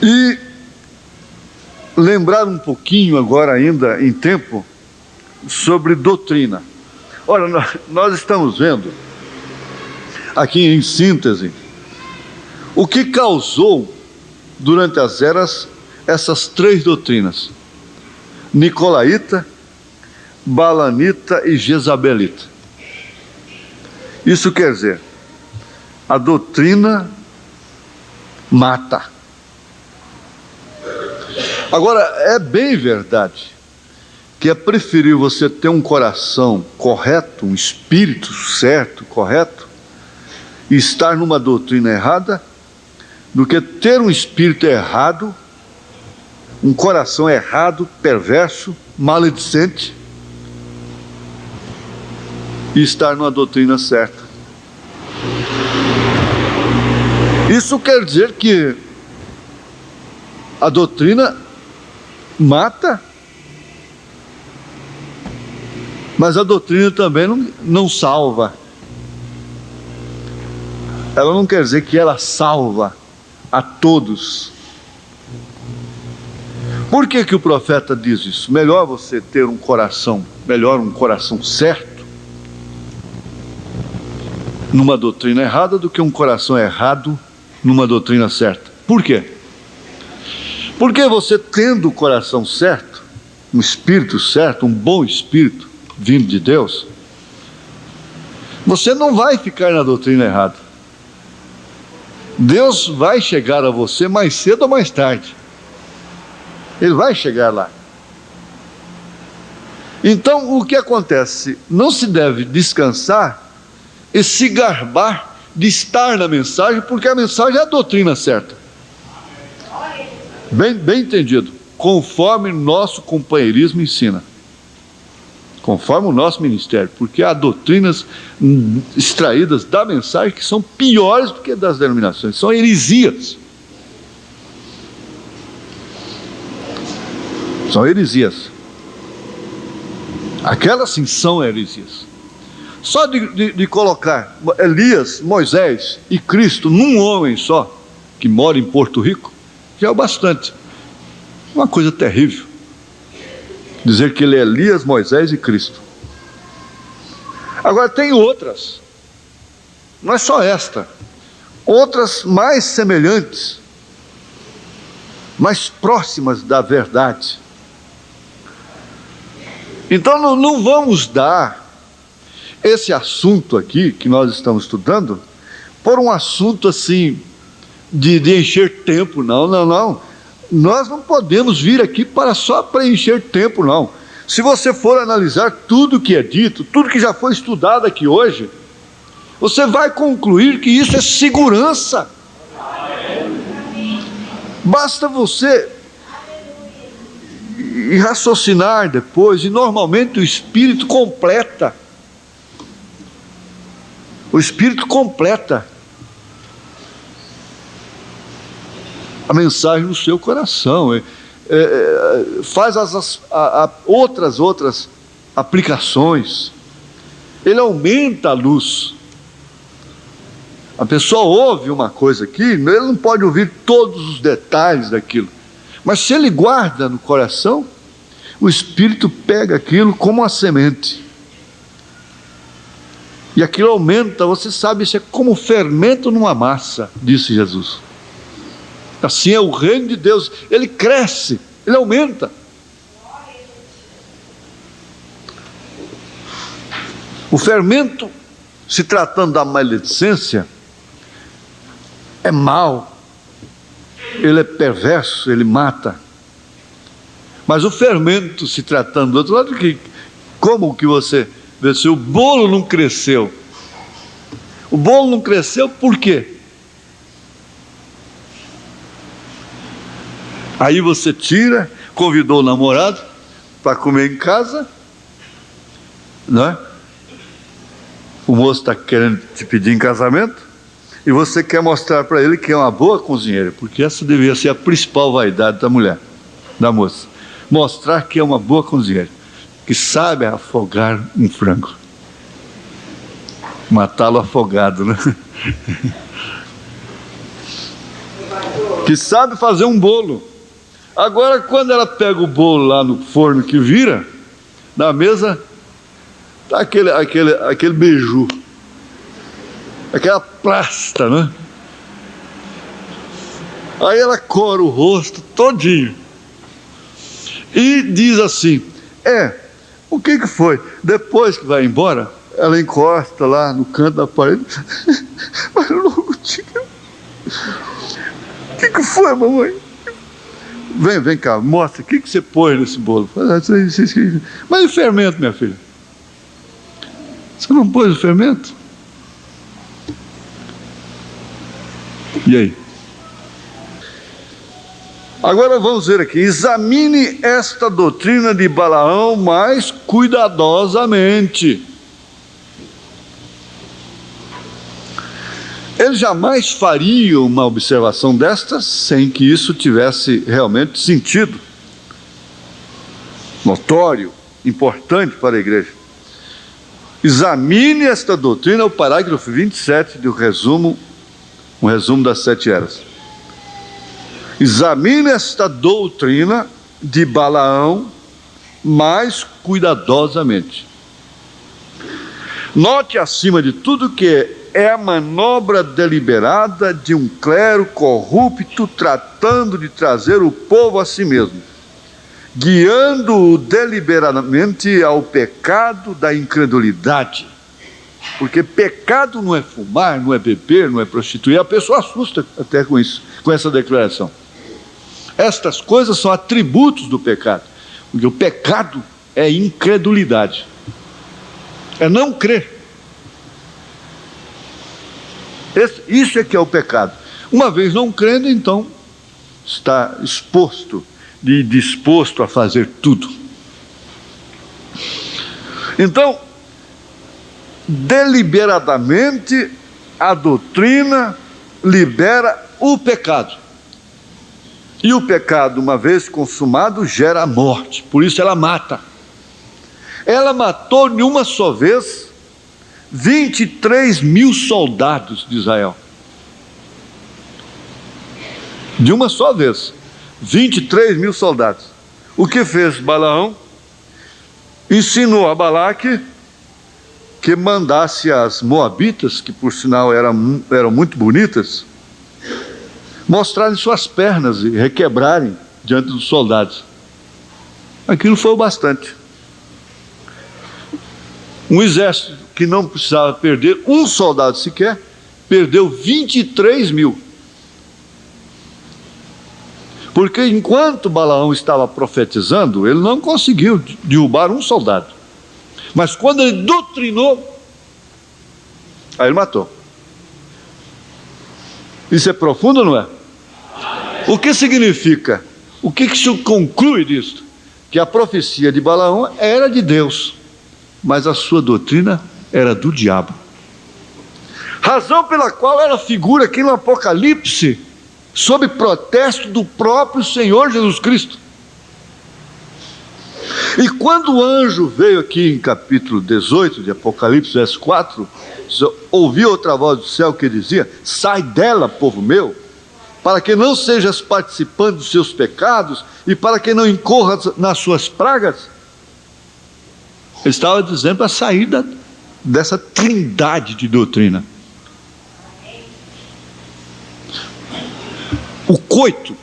E lembrar um pouquinho agora ainda em tempo sobre doutrina. Ora, nós estamos vendo aqui em síntese o que causou durante as eras essas três doutrinas: nicolaíta, balanita e jezabelita. Isso quer dizer, a doutrina mata. Agora, é bem verdade que é preferível você ter um coração correto, um espírito certo, correto, e estar numa doutrina errada, do que ter um espírito errado, um coração errado, perverso, maledicente, e estar numa doutrina certa. Isso quer dizer que a doutrina mata, mas a doutrina também não salva. Ela não quer dizer que ela salva a todos. Por que que o profeta diz isso? Melhor você ter um coração certo numa doutrina errada do que um coração errado numa doutrina certa. Por quê? Porque você tendo o coração certo, um espírito certo, um bom espírito vindo de Deus, você não vai ficar na doutrina errada. Deus vai chegar a você mais cedo ou mais tarde. Ele vai chegar lá. Então, o que acontece? Não se deve descansar e se gabar de estar na mensagem, porque a mensagem é a doutrina certa. Bem entendido. Conforme nosso companheirismo ensina. Conforme o nosso ministério. Porque há doutrinas extraídas da mensagem que são piores do que das denominações. São heresias. São heresias. Aquelas sim são heresias. Só de colocar Elias, Moisés e Cristo num homem só, que mora em Porto Rico, já é o bastante. Uma coisa terrível. Dizer que ele é Elias, Moisés e Cristo. Agora tem outras. Não é só esta. Outras mais semelhantes, mais próximas da verdade. Então não vamos dar esse assunto aqui que nós estamos estudando por um assunto assim de encher tempo, não. Nós não podemos vir aqui para só preencher tempo, não. Se você for analisar tudo que é dito, tudo que já foi estudado aqui hoje, você vai concluir que isso é segurança. Basta você ir raciocinar depois, e normalmente o Espírito completa. O Espírito completa a mensagem no seu coração, faz outras aplicações, ele aumenta a luz. A pessoa ouve uma coisa aqui, ele não pode ouvir todos os detalhes daquilo, mas se ele guarda no coração, o Espírito pega aquilo como uma semente, e aquilo aumenta. Você sabe, isso é como fermento numa massa, disse Jesus. Assim é o reino de Deus, ele cresce, ele aumenta. O fermento, se tratando da maledicência, é mau, ele é perverso, ele mata. Mas o fermento, se tratando do outro lado, como que você vê se o bolo não cresceu? O bolo não cresceu por quê? Aí você tira, convidou o namorado para comer em casa, não é? O moço está querendo te pedir em casamento, e você quer mostrar para ele que é uma boa cozinheira, porque essa deveria ser a principal vaidade da mulher, da moça. Mostrar que é uma boa cozinheira, que sabe afogar um frango. Matá-lo afogado, né? que sabe fazer um bolo. Agora, quando ela pega o bolo lá no forno que vira, na mesa está aquele beiju, aquela plasta, né? Aí ela cora o rosto todinho e diz assim: o que foi? Depois que vai embora, ela encosta lá no canto da parede. Mas logo tinha. O que foi, mamãe? Vem cá, mostra, o que você pôs nesse bolo? Mas e o fermento, minha filha? Você não pôs o fermento? E aí? Agora vamos ver aqui: examine esta doutrina de Balaão mais cuidadosamente. Ele jamais faria uma observação destas sem que isso tivesse realmente sentido notório, importante para a igreja. Examine esta doutrina, o parágrafo 27 do resumo, um resumo das 7 eras. Examine esta doutrina de Balaão mais cuidadosamente. Note, acima de tudo, que é a manobra deliberada de um clero corrupto tratando de trazer o povo a si mesmo, guiando-o deliberadamente ao pecado da incredulidade. Porque pecado não é fumar, não é beber, não é prostituir. A pessoa assusta até com isso, com essa declaração. Estas coisas são atributos do pecado, porque o pecado é incredulidade, é não crer. Isso é que é o pecado. Uma vez não crendo, então está exposto e disposto a fazer tudo. Então, deliberadamente, a doutrina libera o pecado. E o pecado, uma vez consumado, gera a morte. Por isso ela mata. Ela matou de uma só vez 23 mil soldados de Israel. De uma só vez. 23 mil soldados. O que fez Balaão? Ensinou a Balaque que mandasse as moabitas, que por sinal eram muito bonitas, mostrarem suas pernas e requebrarem diante dos soldados. Aquilo foi o bastante. Um exército que não precisava perder um soldado sequer, perdeu 23 mil. Porque enquanto Balaão estava profetizando, ele não conseguiu derrubar um soldado. Mas quando ele doutrinou, aí ele matou. Isso é profundo ou não é? O que significa? O que se conclui disso? Que a profecia de Balaão era de Deus, mas a sua doutrina era do diabo. Razão pela qual ela figura aqui no Apocalipse, sob protesto do próprio Senhor Jesus Cristo. E quando o anjo veio aqui em capítulo 18 de Apocalipse, verso 4, ouvi outra voz do céu que dizia: sai dela, povo meu, para que não sejas participante dos seus pecados e para que não incorras nas suas pragas. Ele estava dizendo para sair dessa trindade de doutrina. O coito,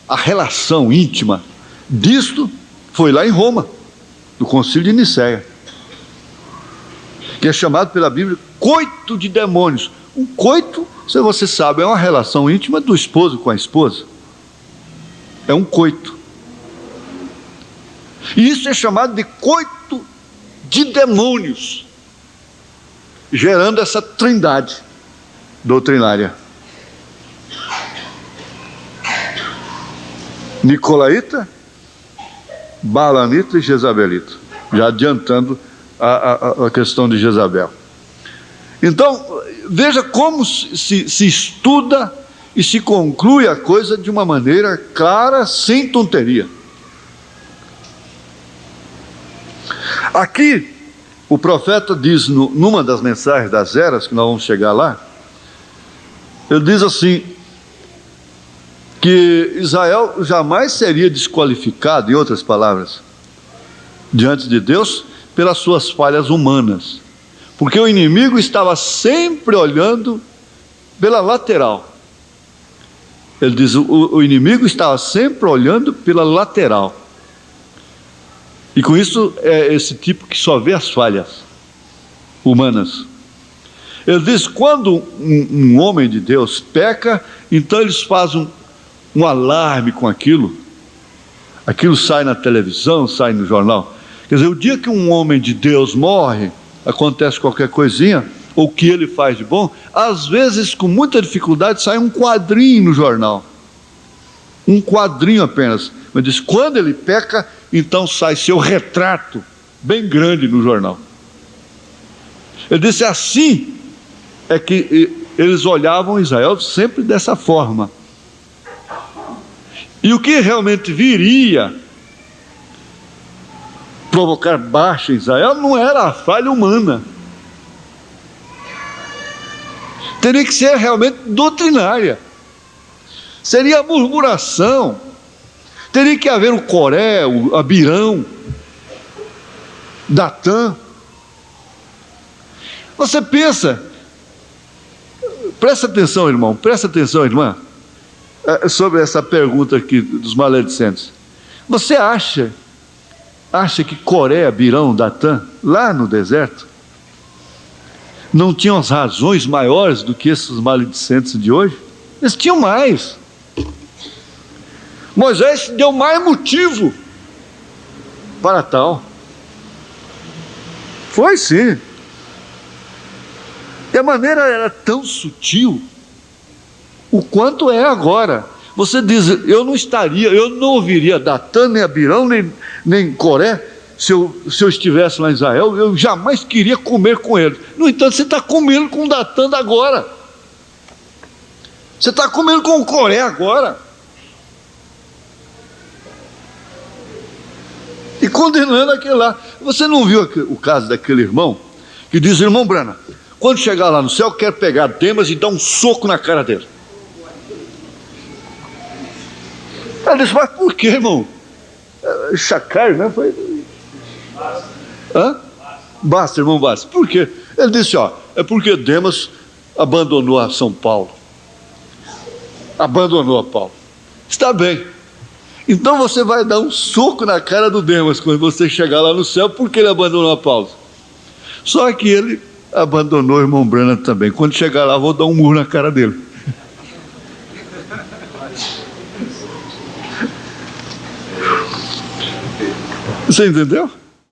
a relação íntima disto foi lá em Roma, no Concílio de Nicéia, que é chamado pela Bíblia coito de demônios. Um coito, se você sabe, é uma relação íntima do esposo com a esposa. É um coito. E isso é chamado de coito de demônios, gerando essa trindade doutrinária. Nicolaíta, Balanita e Jezabelita. Já adiantando a questão de Jezabel. Então, veja como se estuda e se conclui a coisa de uma maneira clara, sem tonteria. Aqui, o profeta diz, numa das mensagens das eras, que nós vamos chegar lá, Ele diz assim, que Israel jamais seria desqualificado, em outras palavras, diante de Deus, pelas suas falhas humanas, porque o inimigo estava sempre olhando pela lateral. Ele diz, o inimigo estava sempre olhando pela lateral, e com isso é esse tipo que só vê as falhas humanas. Ele diz, quando um homem de Deus peca, então eles fazem um alarme com aquilo sai na televisão, sai no jornal. Quer dizer, o dia que um homem de Deus morre, acontece qualquer coisinha, ou que ele faz de bom, às vezes com muita dificuldade sai um quadrinho no jornal, um quadrinho apenas, mas diz, quando ele peca, então sai seu retrato bem grande no jornal. Ele disse, assim é que eles olhavam Israel sempre dessa forma. E o que realmente viria provocar baixa em Israel não era a falha humana. Teria que ser realmente doutrinária. Seria a murmuração. Teria que haver o Coré, o Abirão, Datã. Você pensa, presta atenção, irmão, presta atenção, irmã, sobre essa pergunta aqui dos maledicentes. Você acha que Coré, Abirão, Datã, lá no deserto, não tinham as razões maiores do que esses maledicentes de hoje? Eles tinham mais. Moisés deu mais motivo para tal. Foi sim. E a maneira era tão sutil, o quanto é agora. Você diz, eu não ouviria Datã, nem Abirão, nem Coré, se eu estivesse lá em Israel, eu jamais queria comer com eles. No entanto, você está comendo com Datã agora. Você está comendo com o Coré agora. E condenando aquele lá. Você não viu o caso daquele irmão que diz, irmão Brana, quando chegar lá no céu, eu quero pegar Demas e dar um soco na cara dele. Ele disse, mas por que, irmão? Chacar, né? Foi... Hã? Basta, irmão, basta. Por quê? Ele disse, é porque Demas abandonou a São Paulo. Abandonou a Paulo. Está bem. Então você vai dar um soco na cara do Demas quando você chegar lá no céu, porque ele abandonou a Paulo. Só que ele abandonou o irmão Branham também. Quando chegar lá, eu vou dar um murro na cara dele. Você entendeu?